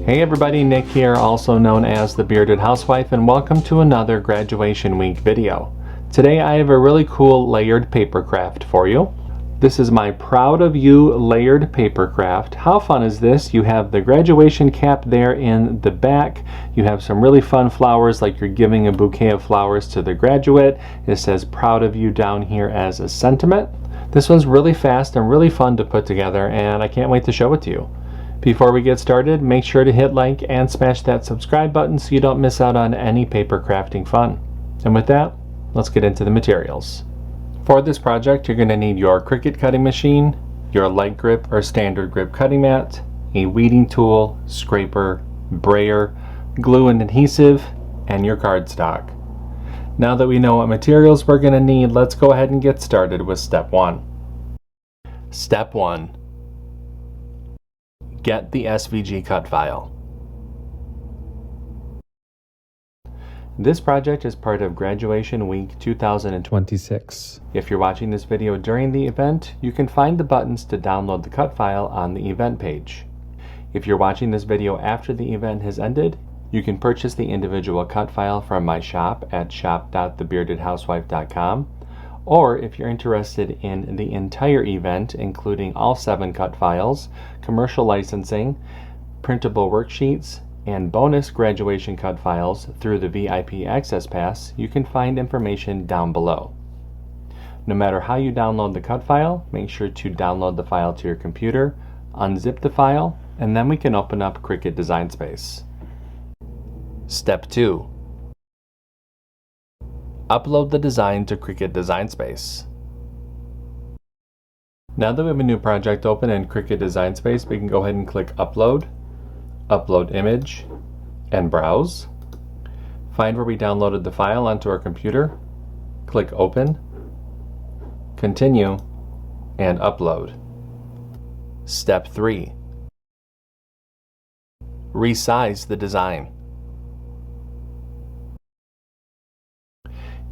Hey everybody, Nick here, also known as the Bearded Housewife, and welcome to another graduation week video. Today I have a really cool layered paper craft for you. This is my Proud of You layered paper craft. How fun is this? You have the graduation cap there in the back. You have some really fun flowers, like you're giving a bouquet of flowers to the graduate. It says Proud of You down here as a sentiment. This one's really fast and really fun to put together, and I can't wait to show it to you. Before we get started, make sure to hit like and smash that subscribe button so you don't miss out on any paper crafting fun. And with that, let's get into the materials. For this project, you're going to need your CRICUT cutting machine, your light grip or standard grip cutting mat, a weeding tool, scraper, brayer, glue and adhesive, and your cardstock. Now that we know what materials we're going to need, let's go ahead and get started with step 1. Step 1. Get the SVG cut file. This project is part of Graduation Week 2026. If you're watching this video during the event, you can find the buttons to download the cut file on the event page. If you're watching this video after the event has ended, you can purchase the individual cut file from my shop at shop.thebeardedhousewife.com. Or if you're interested in the entire event, including all 7 cut files, commercial licensing, printable worksheets, and bonus graduation cut files through the VIP Access Pass, you can find information down below. No matter how you download the cut file, make sure to download the file to your computer, unzip the file, and then we can open up CRICUT Design Space. Step 2. Upload the design to CRICUT Design Space. Now that we have a new project open in CRICUT Design Space, we can go ahead and click Upload, Upload Image, and Browse. Find where we downloaded the file onto our computer, click Open, Continue, and Upload. Step 3. Resize the design.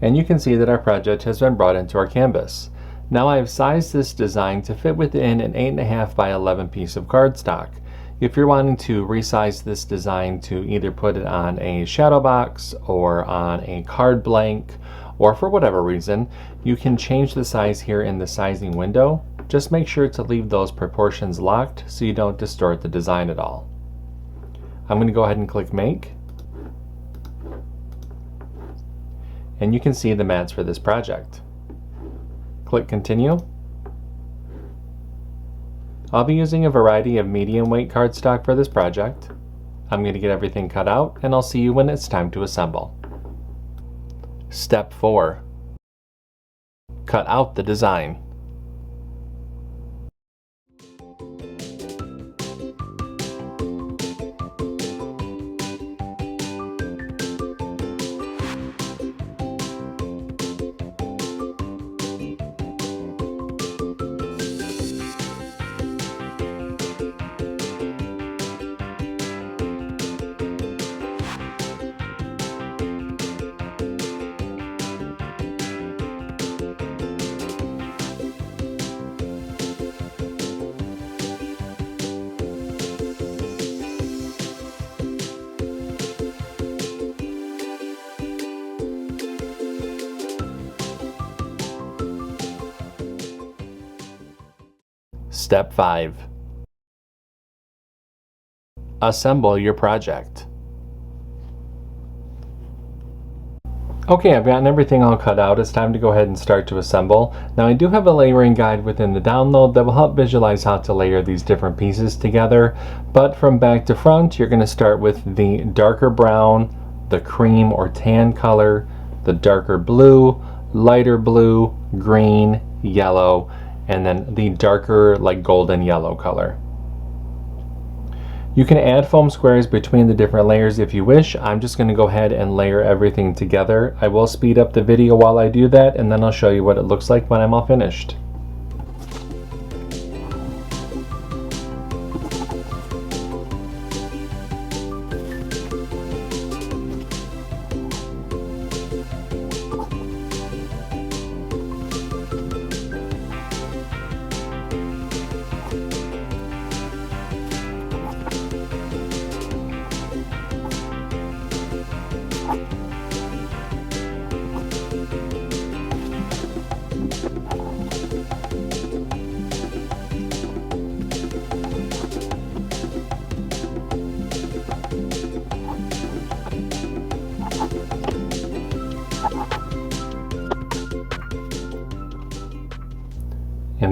And you can see that our project has been brought into our canvas. Now I have sized this design to fit within an 8.5 by 11 piece of cardstock. If you're wanting to resize this design to either put it on a shadow box or on a card blank, or for whatever reason, you can change the size here in the sizing window. Just make sure to leave those proportions locked so you don't distort the design at all. I'm going to go ahead and click Make. And you can see the mats for this project. Click Continue. I'll be using a variety of medium weight cardstock for this project. I'm going to get everything cut out, and I'll see you when it's time to assemble. Step 4. Cut out the design. Step 5. Assemble your project. Okay, I've gotten everything all cut out. It's time to go ahead and start to assemble. Now I do have a layering guide within the download that will help visualize how to layer these different pieces together. But from back to front, you're going to start with the darker brown, the cream or tan color, the darker blue, lighter blue, green, yellow, and then the darker like golden yellow color. You can add foam squares between the different layers if you wish. I'm just going to go ahead and layer everything together. I will speed up the video while I do that, and then I'll show you what it looks like when I'm all finished.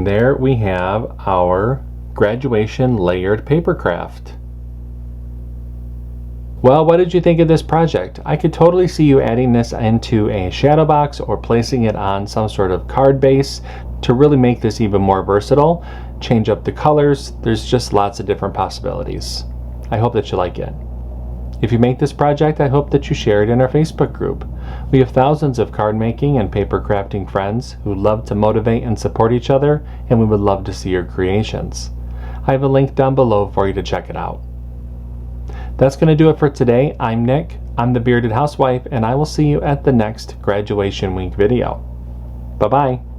And there we have our graduation layered paper craft. Well, what did you think of this project? I could totally see you adding this into a shadow box or placing it on some sort of card base to really make this even more versatile. Change up the colors. There's just lots of different possibilities. I hope that you like it. If you make this project, I hope that you share it in our Facebook group. We have thousands of card making and paper crafting friends who love to motivate and support each other, and we would love to see your creations. I have a link down below for you to check it out. That's going to do it for today. I'm Nick, I'm the Bearded Housewife, and I will see you at the next graduation week video. Bye-bye.